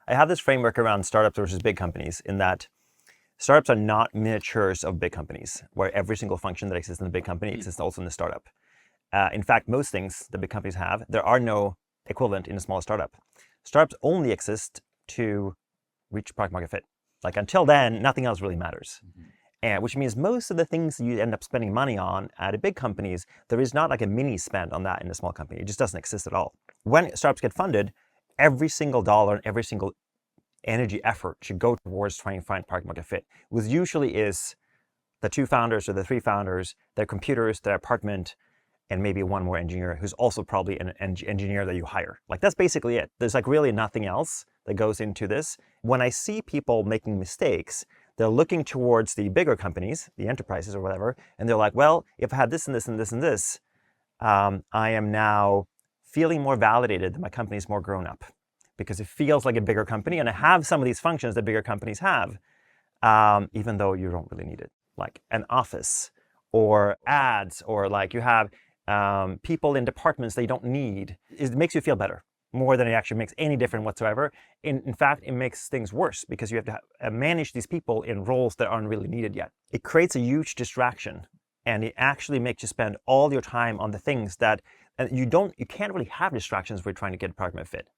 I have this framework around startups versus big companies in that startups are not miniatures of big companies, where every single function that exists in the big company exists also in the startup. In fact, most things that big companies have, there are no equivalent in a small startup. Startups only exist to reach product market fit. Like until then, nothing else really matters. And which means most of the things you end up spending money on at a big companies, there is not like a mini spend on that in a small company. It just doesn't exist at all. When startups get funded, every single dollar and every single energy effort should go towards trying to find product market fit, which usually is the 2 founders or the 3 founders, their computers, their apartment, and maybe one more engineer who's also probably an engineer that you hire. Like that's basically it. There's like really nothing else that goes into this. When I see people making mistakes, they're looking towards the bigger companies, the enterprises or whatever, and they're like, well, if I had this and this and this and this, I am now feeling more validated that my company is more grown up because it feels like a bigger company and I have some of these functions that bigger companies have, even though you don't really need it, like an office or ads, or like you have people in departments that you don't need. It makes you feel better more than it actually makes any difference whatsoever. In fact, it makes things worse because you have to manage these people in roles that aren't really needed yet. It creates a huge distraction, and it actually makes you spend all your time on the things that you can't really have distractions when you're trying to get product market fit.